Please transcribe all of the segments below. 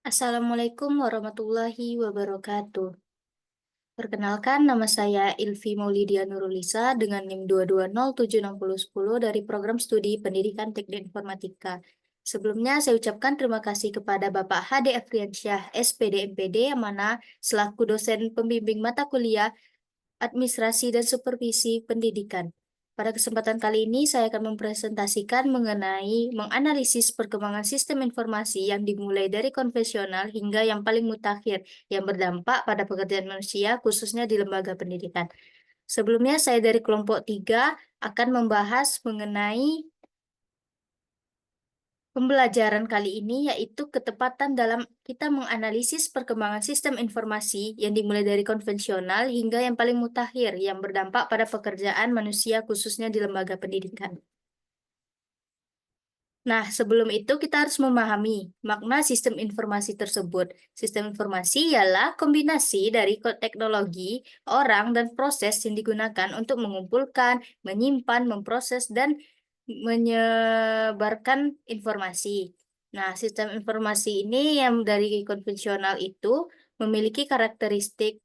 Assalamualaikum warahmatullahi wabarakatuh. Perkenalkan, nama saya Ilvi Maulidia Nurulisa dengan NIM 2207610 dari Program Studi Pendidikan Teknik Informatika. Sebelumnya, saya ucapkan terima kasih kepada Bapak Hadi Afriansyah, SPD MPD, yang mana selaku dosen pembimbing mata kuliah Administrasi dan Supervisi Pendidikan. Pada kesempatan kali ini, saya akan mempresentasikan mengenai menganalisis perkembangan sistem informasi yang dimulai dari konvensional hingga yang paling mutakhir, yang berdampak pada pekerjaan manusia, khususnya di lembaga pendidikan. Sebelumnya, saya dari kelompok 3 akan membahas mengenai pembelajaran kali ini, yaitu ketepatan dalam kita menganalisis perkembangan sistem informasi yang dimulai dari konvensional hingga yang paling mutakhir yang berdampak pada pekerjaan manusia khususnya di lembaga pendidikan. Nah, sebelum itu kita harus memahami makna sistem informasi tersebut. Sistem informasi ialah kombinasi dari teknologi, orang, dan proses yang digunakan untuk mengumpulkan, menyimpan, memproses, dan menyebarkan informasi. Nah, sistem informasi ini yang dari konvensional itu memiliki karakteristik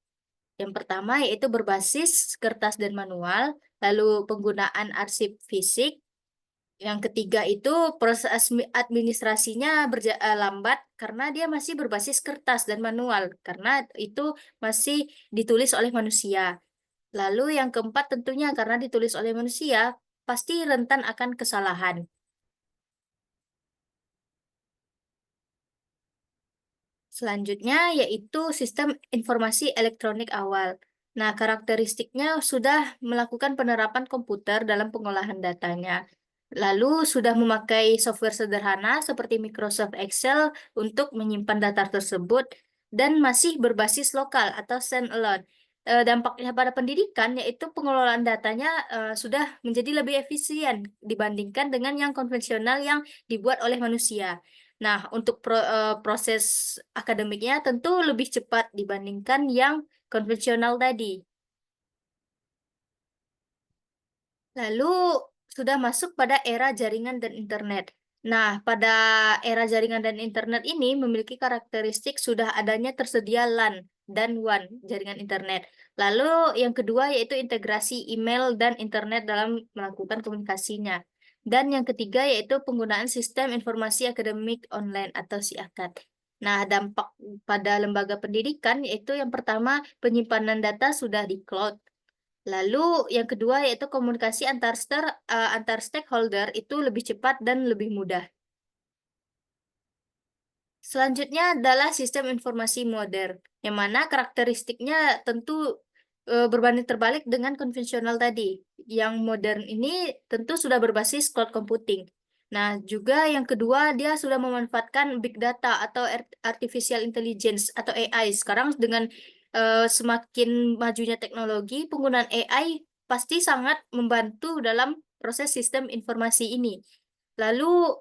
yang pertama yaitu berbasis kertas dan manual, lalu penggunaan arsip fisik. Yang ketiga itu proses administrasinya lambat karena dia masih berbasis kertas dan manual, karena itu masih ditulis oleh manusia. Lalu yang keempat tentunya karena ditulis oleh manusia, pasti rentan akan kesalahan. Selanjutnya yaitu sistem informasi elektronik awal. Nah, karakteristiknya sudah melakukan penerapan komputer dalam pengolahan datanya. Lalu sudah memakai software sederhana seperti Microsoft Excel untuk menyimpan data tersebut dan masih berbasis lokal atau standalone. Dampaknya pada pendidikan yaitu pengelolaan datanya sudah menjadi lebih efisien dibandingkan dengan yang konvensional yang dibuat oleh manusia. Nah, untuk proses akademiknya tentu lebih cepat dibandingkan yang konvensional tadi. Lalu sudah masuk pada era jaringan dan internet. Nah, pada era jaringan dan internet ini memiliki karakteristik sudah adanya tersedia LAN dan WAN, jaringan internet. Lalu yang kedua yaitu integrasi email dan internet dalam melakukan komunikasinya. Dan yang ketiga yaitu penggunaan sistem informasi akademik online atau SIAKAD. Nah, dampak pada lembaga pendidikan yaitu yang pertama penyimpanan data sudah di cloud. Lalu yang kedua yaitu komunikasi antar stakeholder itu lebih cepat dan lebih mudah. Selanjutnya adalah sistem informasi modern, yang mana karakteristiknya tentu berbanding terbalik dengan konvensional tadi. Yang modern ini tentu sudah berbasis cloud computing. Nah, juga yang kedua dia sudah memanfaatkan big data atau artificial intelligence atau AI. Sekarang dengan semakin majunya teknologi, penggunaan AI pasti sangat membantu dalam proses sistem informasi ini. Lalu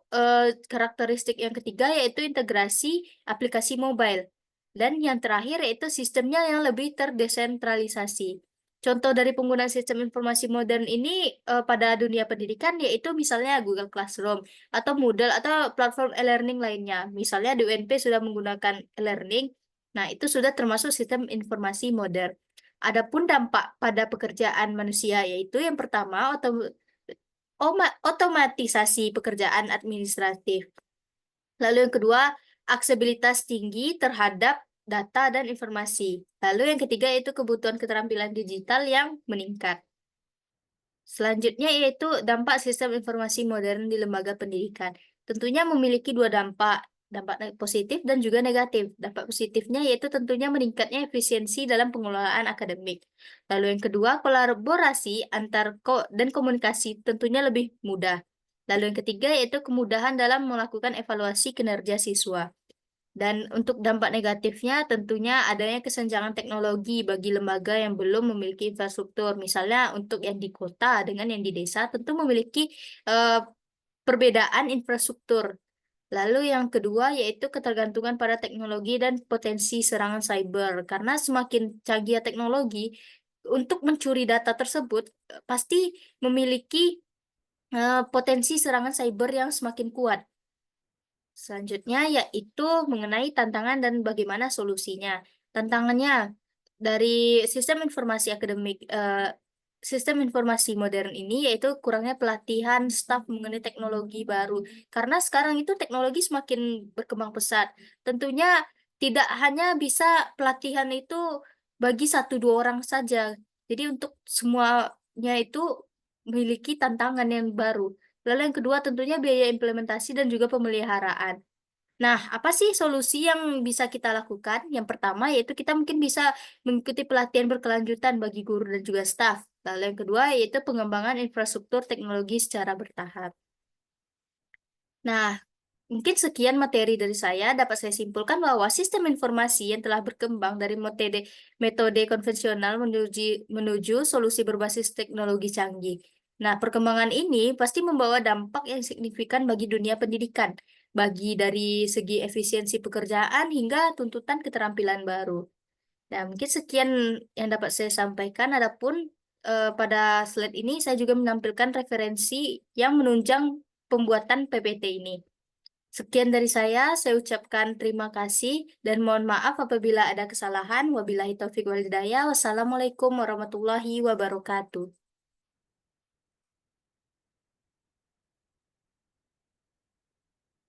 karakteristik yang ketiga yaitu integrasi aplikasi mobile. Dan yang terakhir yaitu sistemnya yang lebih terdesentralisasi. Contoh dari penggunaan sistem informasi modern ini pada dunia pendidikan yaitu misalnya Google Classroom atau Moodle atau platform e-learning lainnya. Misalnya di UNP sudah menggunakan e-learning. Nah, itu sudah termasuk sistem informasi modern. Adapun dampak pada pekerjaan manusia yaitu yang pertama otomatisasi pekerjaan administratif. Lalu yang kedua, aksesibilitas tinggi terhadap data dan informasi. Lalu yang ketiga yaitu kebutuhan keterampilan digital yang meningkat. Selanjutnya yaitu dampak sistem informasi modern di lembaga pendidikan. Tentunya memiliki dua dampak, dampak positif dan juga negatif. Dampak positifnya yaitu tentunya meningkatnya efisiensi dalam pengelolaan akademik. Lalu yang kedua, kolaborasi antar dan komunikasi tentunya lebih mudah. Lalu yang ketiga yaitu kemudahan dalam melakukan evaluasi kinerja siswa. Dan untuk dampak negatifnya tentunya adanya kesenjangan teknologi bagi lembaga yang belum memiliki infrastruktur. Misalnya untuk yang di kota dengan yang di desa tentu memiliki eh, perbedaan infrastruktur. Lalu yang kedua yaitu ketergantungan pada teknologi dan potensi serangan cyber. Karena semakin canggih teknologi, untuk mencuri data tersebut pasti memiliki potensi serangan cyber yang semakin kuat. Selanjutnya yaitu mengenai tantangan dan bagaimana solusinya. Tantangannya dari sistem informasi modern ini yaitu kurangnya pelatihan staf mengenai teknologi baru. Karena sekarang itu teknologi semakin berkembang pesat. Tentunya tidak hanya bisa pelatihan itu bagi satu 2 orang saja. Jadi untuk semuanya itu memiliki tantangan yang baru. Lalu yang kedua tentunya biaya implementasi dan juga pemeliharaan. Nah, apa sih solusi yang bisa kita lakukan? Yang pertama yaitu kita mungkin bisa mengikuti pelatihan berkelanjutan bagi guru dan juga staf. Lalu yang kedua yaitu pengembangan infrastruktur teknologi secara bertahap. Nah, mungkin sekian materi dari saya. Dapat saya simpulkan bahwa sistem informasi yang telah berkembang dari metode konvensional menuju solusi berbasis teknologi canggih. Nah, perkembangan ini pasti membawa dampak yang signifikan bagi dunia pendidikan, bagi dari segi efisiensi pekerjaan hingga tuntutan keterampilan baru. Nah, mungkin sekian yang dapat saya sampaikan. Adapun pada slide ini saya juga menampilkan referensi yang menunjang pembuatan PPT ini. Sekian dari saya ucapkan terima kasih dan mohon maaf apabila ada kesalahan. Wabillahi taufiq wal hidayah. Wassalamualaikum warahmatullahi wabarakatuh.